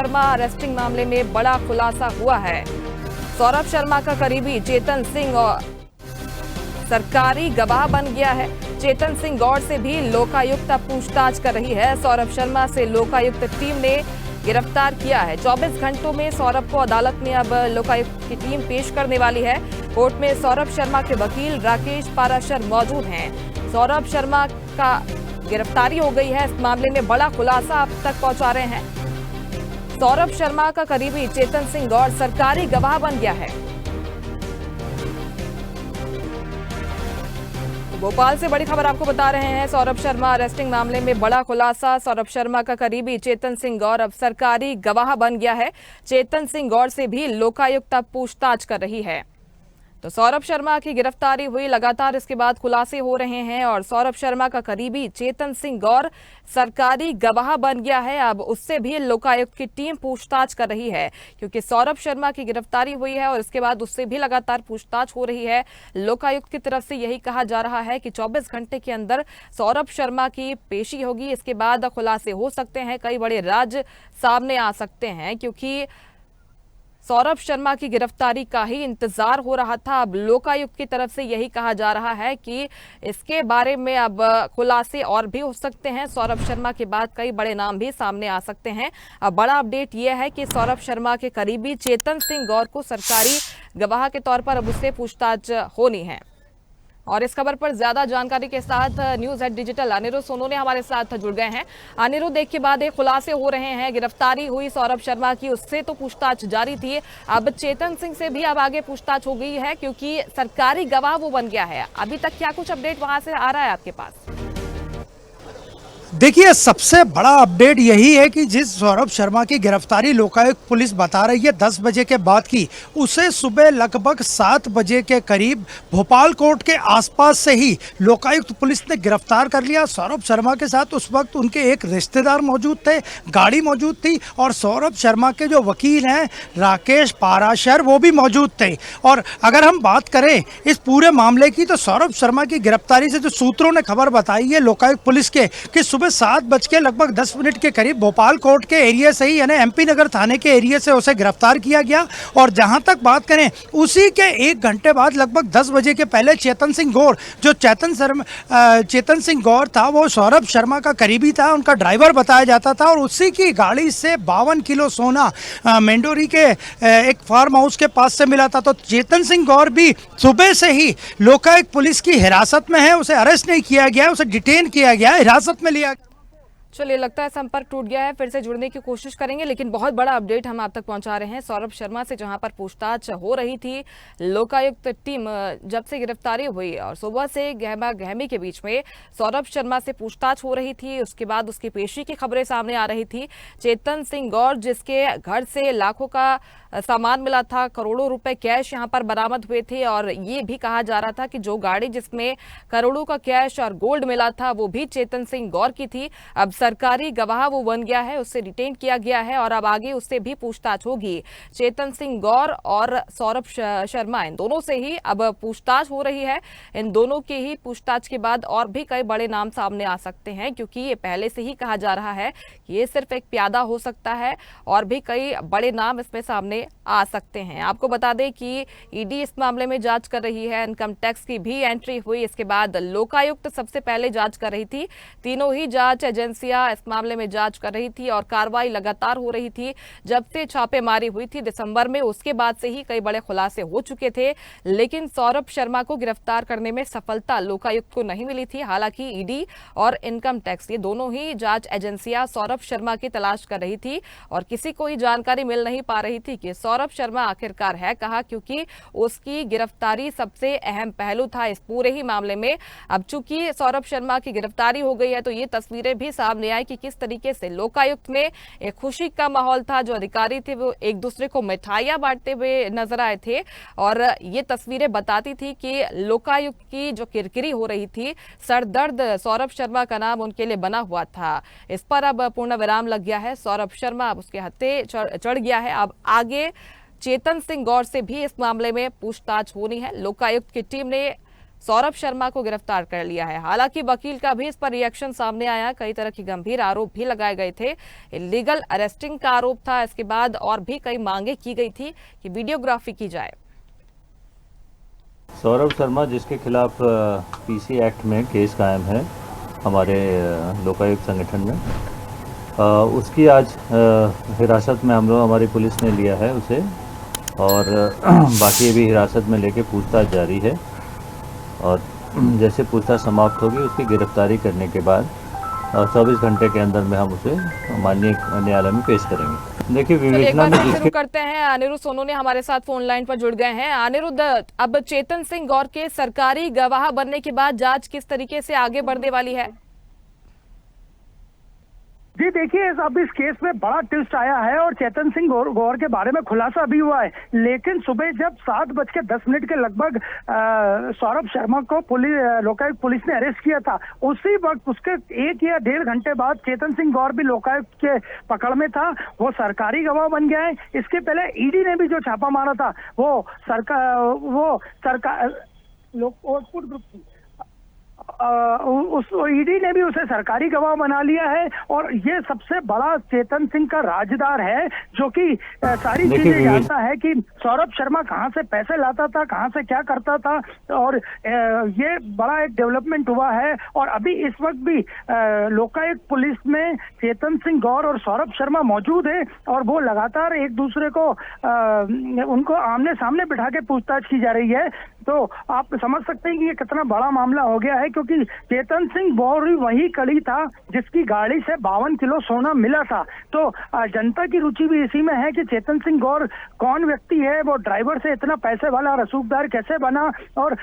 Sharma arresting मामले में बड़ा खुलासा हुआ है। सौरभ शर्मा का करीबी चेतन सिंह और सरकारी गवाह बन गया है। चेतन सिंह गौड़ से भी लोकायुक्त अब पूछताछ कर रही है। सौरभ शर्मा से लोकायुक्त टीम ने गिरफ्तार किया है। 24 घंटों में सौरभ को अदालत में अब लोकायुक्त की टीम पेश करने वाली है। कोर्ट में सौरभ शर्मा के वकील राकेश पाराशर मौजूद हैं। सौरभ शर्मा का गिरफ्तारी हो गई है। इस मामले में बड़ा खुलासा अब तक पहुंचा रहे हैं। सौरभ शर्मा का करीबी चेतन सिंह गौड़ सरकारी गवाह बन गया है। भोपाल से बड़ी खबर आपको बता रहे हैं। सौरभ शर्मा अरेस्टिंग मामले में बड़ा खुलासा। सौरभ शर्मा का करीबी चेतन सिंह गौड़ अब सरकारी गवाह बन गया है। चेतन सिंह गौड़ से भी लोकायुक्त अब पूछताछ कर रही है। तो सौरभ शर्मा की गिरफ्तारी हुई, लगातार इसके बाद खुलासे हो रहे हैं और सौरभ शर्मा का करीबी चेतन सिंह गौड़ सरकारी गवाह बन गया है। अब उससे भी लोकायुक्त की टीम पूछताछ कर रही है, क्योंकि सौरभ शर्मा की गिरफ्तारी हुई है और इसके बाद उससे भी लगातार पूछताछ हो रही है। लोकायुक्त की तरफ से यही कहा जा रहा है कि 24 घंटे के अंदर सौरभ शर्मा की पेशी होगी। इसके बाद खुलासे हो सकते हैं, कई बड़े राज सामने आ सकते हैं, क्योंकि सौरभ शर्मा की गिरफ्तारी का ही इंतजार हो रहा था। अब लोकायुक्त की तरफ से यही कहा जा रहा है कि इसके बारे में अब खुलासे और भी हो सकते हैं। सौरभ शर्मा के बाद कई बड़े नाम भी सामने आ सकते हैं। अब बड़ा अपडेट यह है कि सौरभ शर्मा के करीबी चेतन सिंह गौड़ को सरकारी गवाह के तौर पर अब उससे पूछताछ होनी है। और इस खबर पर ज्यादा जानकारी के साथ news head digital Aniruddh Sonu ने हमारे साथ जुड़ गए हैं। अनिरुद्ध, एक के बाद एक खुलासे हो रहे हैं। गिरफ्तारी हुई सौरभ शर्मा की, उससे तो पूछताछ जारी थी, अब चेतन सिंह से भी अब आगे पूछताछ हो गई है, क्योंकि सरकारी गवाह वो बन गया है। अभी तक क्या कुछ अपडेट वहां से आ रहा है आपके पास? देखिए, सबसे बड़ा अपडेट यही है कि जिस सौरभ शर्मा की गिरफ्तारी लोकायुक्त पुलिस बता रही है 10 बजे के बाद की, उसे सुबह लगभग 7 बजे के करीब भोपाल कोर्ट के आसपास से ही लोकायुक्त पुलिस ने गिरफ्तार कर लिया। सौरभ शर्मा के साथ उस वक्त उनके एक रिश्तेदार मौजूद थे, गाड़ी मौजूद थी और सौरभ शर्मा के जो वकील हैं राकेश पाराशर, वो भी मौजूद थे। और अगर हम बात करें इस पूरे मामले की, तो सौरभ शर्मा की गिरफ्तारी से जो सूत्रों ने खबर बताई है लोकायुक्त पुलिस के, कि सुबह 7:10 के करीब भोपाल कोर्ट के एरिया से ही, यानी एमपी नगर थाने के एरिया से उसे गिरफ्तार किया गया। और जहां तक बात करें, उसी के 1 घंटे बाद लगभग 10 बजे के पहले चेतन सिंह गौड़, जो चेतन सिंह गौड़ था, वो सौरभ शर्मा का करीबी था, उनका ड्राइवर बताया जाता था। और उसी की गाड़ी से 52 किलो सोना मेंडोरी के एक फार्म हाउस के पास से मिला था। तो चेतन सिंह गौड़ भी सुबह से ही लोकायुक्त पुलिस की हिरासत में है। उसे अरेस्ट नहीं किया गया, उसे डिटेन किया गया, हिरासत में लिया। चलिए, लगता है संपर्क टूट गया है, फिर से जुड़ने की कोशिश करेंगे, लेकिन बहुत बड़ा अपडेट हम आप तक पहुंचा रहे हैं। सौरभ शर्मा से जहां पर पूछताछ हो रही थी, लोकायुक्त टीम जब से गिरफ्तारी हुई और सुबह से गहमा गहमी के बीच में सौरभ शर्मा से पूछताछ हो रही थी, उसके बाद उसकी पेशी की खबरें सामने आ रही थी। चेतन सिंह गौड़, जिसके घर से लाखों का सामान मिला था, करोड़ों रुपए कैश यहां पर बरामद हुए थे, और ये भी कहा जा रहा था कि जो गाड़ी जिसमें करोड़ों का कैश और गोल्ड मिला था वो भी चेतन सिंह गौड़ की थी। अब सरकारी गवाह वो बन गया है, उससे डिटेन किया गया है और अब आगे उससे भी पूछताछ होगी। चेतन सिंह गौड़ और सौरभ शर्मा, इन दोनों से ही अब पूछताछ हो रही है। इन दोनों की ही पूछताछ के बाद और भी कई बड़े नाम सामने आ सकते हैं, क्योंकि ये पहले से ही कहा जा रहा है कि ये सिर्फ एक प्यादा हो सकता है और भी कई बड़े नाम इसमें सामने आ सकते हैं। आपको बता दें कि ईडी इस मामले में जांच कर रही है, इनकम टैक्स की भी एंट्री हुई, इसके बाद लोकायुक्त सबसे पहले जांच कर रही थी। तीनों ही जांच एजेंसियां इस मामले में जांच कर रही थी और कार्रवाई लगातार हो रही थी। जब से छापेमारी हुई थी दिसंबर में, उसके बाद से ही कई बड़े खुलासे हो चुके थे, लेकिन सौरभ शर्मा को गिरफ्तार करने में सफलता लोकायुक्त को नहीं मिली थी। हालांकि ईडी और इनकम टैक्स, ये दोनों ही जांच एजेंसियां सौरभ शर्मा की तलाश कर रही थी और किसी को ही जानकारी मिल नहीं पा रही थी कि सौरभ शर्मा आखिरकार है कहां, क्योंकि उसकी गिरफ्तारी सबसे अहम पहलू था इस पूरे ही मामले में। अब चूंकि सौरभ शर्मा की गिरफ्तारी हो गई है, तो ये तस्वीरें भी सामने आई कि किस तरीके से लोकायुक्त में एक खुशी का माहौल था। जो अधिकारी थे वो एक दूसरे को मिठाइयां बांटते हुए नजर आए थे और ये तस्वीरें बताती थी कि लोकायुक्त की जो किरकिरी हो रही थी, सरदर्द सौरभ शर्मा का नाम उनके लिए बना हुआ था, इस पर अब पूर्ण विराम लग गया है। सौरभ शर्मा अब उसके हत्थे चढ़ गया है। अब आगे चेतन सिंह गौड़ से भी इस मामले में पूछताछ होनी है। लोकायुक्त की टीम ने सौरभ शर्मा को गिरफ्तार कर लिया है। हालांकि वकील का भी इस पर रिएक्शन सामने आया। कई तरह के गंभीर आरोप भी लगाए गए थे। इलीगल अरेस्टिंग का आरोप था। इसके बाद और भी कई मांगे की गई थी कि वीडियोग्राफी की जाए। सौरभ शर्मा, जिसके खिलाफ पीसी एक्ट में केस कायम है हमारे लोकायुक्त संगठन में, उसकी आज हिरासत में हमारी पुलिस ने लिया है उसे, और बाकी भी हिरासत में लेके पूछताछ जारी है। और जैसे पूछताछ समाप्त होगी उसकी गिरफ्तारी करने के बाद 24 घंटे के अंदर में हम उसे माननीय न्यायालय में पेश करेंगे। देखिए, विवेचना में शुरू करते हैं। अनिरुद्ध सोनोने हमारे साथ फोन लाइन पर जुड़ गए हैं। अनिरुद्ध, अब चेतन सिंह गौर के सरकारी गवाह बनने के बाद जांच किस तरीके से आगे बढ़ने वाली है? जी देखिए, अब इस केस में बड़ा ट्विस्ट आया है और चेतन सिंह गौर के बारे में खुलासा भी हुआ है। लेकिन सुबह जब 7:10 के लगभग सौरभ शर्मा को लोकायुक्त पुलिस ने अरेस्ट किया था, उसी वक्त उसके 1 या 1.5 घंटे बाद चेतन सिंह गौर भी लोकायुक्त के पकड़ में था। वो सरकारी गवाह बन गया है। इसके पहले ईडी ने भी जो छापा मारा था वो सरकार आउटपुट ग्रुप की उस ईडी ने भी उसे सरकारी गवाह बना लिया है। और ये सबसे बड़ा चेतन सिंह का राजदार है, जो कि सारी चीजें जानता है कि सौरभ शर्मा कहां से पैसे लाता था, कहां से क्या करता था। और ये बड़ा एक डेवलपमेंट हुआ है। और अभी इस वक्त भी लोकायुक्त पुलिस में चेतन सिंह गौर और सौरभ शर्मा मौजूद है और वो लगातार एक दूसरे को उनको आमने सामने बिठा के पूछताछ की जा रही है। तो आप समझ सकते हैं कि ये कितना बड़ा मामला हो गया है, क्योंकि चेतन सिंह गौर वही कड़ी था जिसकी गाड़ी से 52 किलो सोना मिला था। तो जनता की रुचि भी इसी में है कि चेतन सिंह गौर कौन व्यक्ति है, वो ड्राइवर से इतना पैसे वाला रसूखदार कैसे बना, और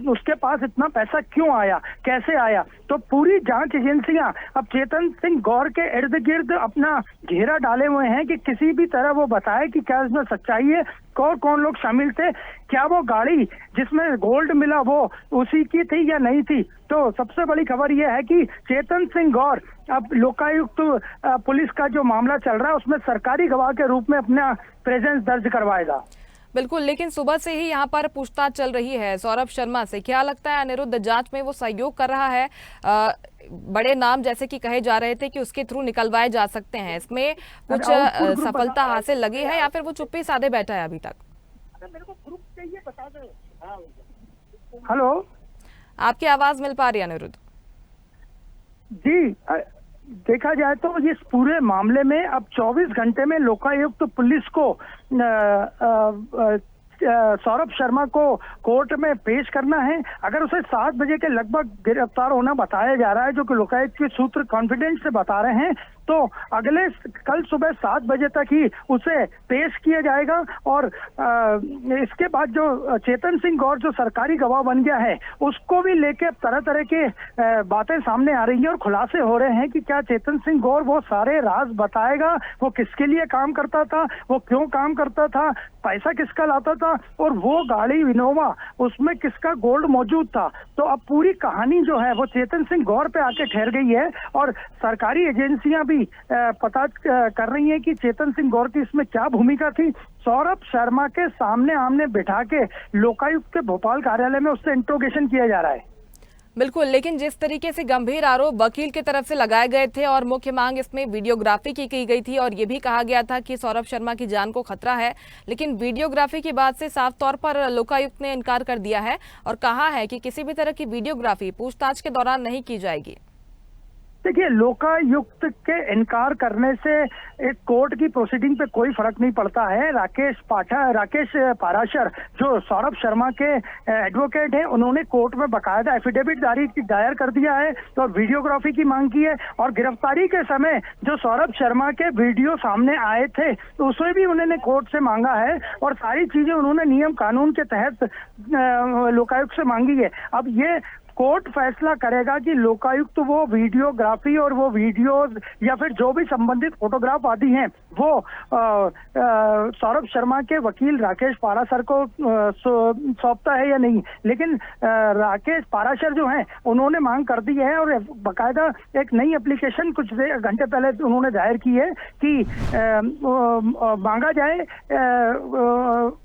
उसके पास इतना पैसा क्यों आया, कैसे आया। तो पूरी जांच एजेंसियां अब चेतन सिंह गौर के इर्द गिर्द अपना घेरा डाले हुए हैं कि किसी भी तरह वो बताए कि क्या इसमें सच्चाई है, कौन लोग शामिल थे, क्या वो गाड़ी जिसमें गोल्ड मिला वो उसी की थी या नहीं थी। तो सबसे बड़ी खबर यह है कि चेतन सिंह गौर अब लोकायुक्त पुलिस का जो मामला चल रहा है उसमें सरकारी गवाह के रूप में अपना प्रेजेंस दर्ज करवाएगा। बिल्कुल, लेकिन सुबह से ही यहाँ पर पूछताछ चल रही है सौरभ शर्मा से। क्या लगता है अनिरुद्ध, जांच में वो सहयोग कर रहा है? बड़े नाम जैसे कि कहे जा रहे थे कि उसके थ्रू निकलवाए जा सकते हैं, इसमें कुछ सफलता हासिल लगी है या फिर वो चुप्पी साधे बैठा है अभी तक? हेलो, आपकी आवाज मिल पा रही है अनिरुद्ध? जी, देखा जाए तो इस पूरे मामले में अब 24 घंटे में लोकायुक्त पुलिस को सौरभ शर्मा को कोर्ट में पेश करना है। अगर उसे 7 बजे के लगभग गिरफ्तार होना बताया जा रहा है, जो कि लोकायुक्त के सूत्र कॉन्फिडेंस से बता रहे हैं, तो अगले कल सुबह 7 बजे तक ही उसे पेश किया जाएगा। और इसके बाद जो चेतन सिंह गौर जो सरकारी गवाह बन गया है, उसको भी लेके तरह तरह के बातें सामने आ रही हैं और खुलासे हो रहे हैं कि क्या चेतन सिंह गौर वो सारे राज बताएगा, वो किसके लिए काम करता था, वो क्यों काम करता था, पैसा किसका लाता था, और वो गाड़ी इनोवा उसमें किसका गोल्ड मौजूद था। तो अब पूरी कहानी जो है वो चेतन सिंह गौर पे आके ठहर गई है। और सरकारी एजेंसियां भी पता कर रही हैं कि चेतन सिंह गौर की इसमें क्या भूमिका थी। सौरभ शर्मा के सामने आमने बिठा के लोकायुक्त के भोपाल कार्यालय में उससे इंट्रोगेशन किया जा रहा है। बिल्कुल, लेकिन जिस तरीके से गंभीर आरोप वकील की तरफ से लगाए गए थे और मुख्य मांग इसमें वीडियोग्राफी की गई थी और ये भी कहा गया था कि सौरभ शर्मा की जान को खतरा है, लेकिन वीडियोग्राफी की बात से साफ तौर पर लोकायुक्त ने इनकार कर दिया है और कहा है कि किसी भी तरह की वीडियोग्राफी पूछताछ के दौरान नहीं की जाएगी। देखिए, लोकायुक्त के इनकार करने से एक कोर्ट की प्रोसीडिंग पे कोई फर्क नहीं पड़ता है। राकेश पाराशर जो सौरभ शर्मा के एडवोकेट हैं, उन्होंने कोर्ट में बकायदा एफिडेविट दायर कर दिया है और वीडियोग्राफी की मांग की है। और गिरफ्तारी के समय जो सौरभ शर्मा के वीडियो सामने आए थे तो उसमें भी उन्होंने कोर्ट से मांगा है और सारी चीजें उन्होंने नियम कानून के तहत लोकायुक्त से मांगी है। अब ये कोर्ट फैसला करेगा कि लोकायुक्त वो वीडियोग्राफी और वो वीडियोज या फिर जो भी संबंधित फोटोग्राफ आदि हैं वो सौरभ शर्मा के वकील राकेश पाराशर को सौंपता है या नहीं। लेकिन राकेश पाराशर जो हैं उन्होंने मांग कर दी है और बकायदा एक नई एप्लीकेशन कुछ घंटे पहले उन्होंने दायर की है कि मांगा जाए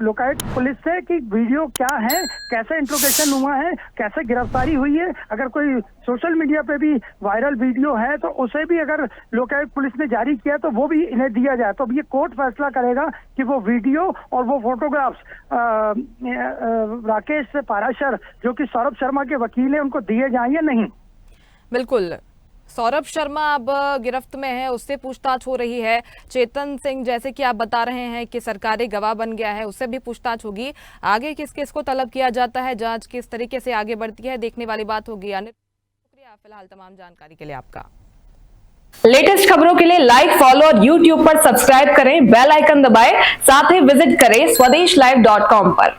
लोकायुक्त पुलिस से कि वीडियो क्या है, कैसे इंट्रोगेशन हुआ है, कैसे गिरफ्तारी हुई है। अगर कोई सोशल मीडिया पे भी वायरल वीडियो है तो उसे भी अगर लोकायुक्त पुलिस ने जारी किया तो वो भी इन्हें दिया जाए। तो अब ये कोर्ट फैसला करेगा कि वो वीडियो और वो फोटोग्राफ्स राकेश पाराशर जो कि सौरभ शर्मा के वकील हैं उनको दिए जाएं या नहीं। बिल्कुल, सौरभ शर्मा अब गिरफ्त में है, उससे पूछताछ हो रही है। चेतन सिंह जैसे कि आप बता रहे हैं कि सरकारी गवाह बन गया है, उससे भी पूछताछ होगी। आगे किस किस को तलब किया जाता है, जांच किस तरीके से आगे बढ़ती है, देखने वाली बात होगी। शुक्रिया फिलहाल तमाम जानकारी के लिए आपका। लेटेस्ट खबरों के लिए लाइक, फॉलो और यूट्यूब पर सब्सक्राइब करें, बेल आइकन दबाएं, साथ ही विजिट करें स्वदेशलाइव.com पर।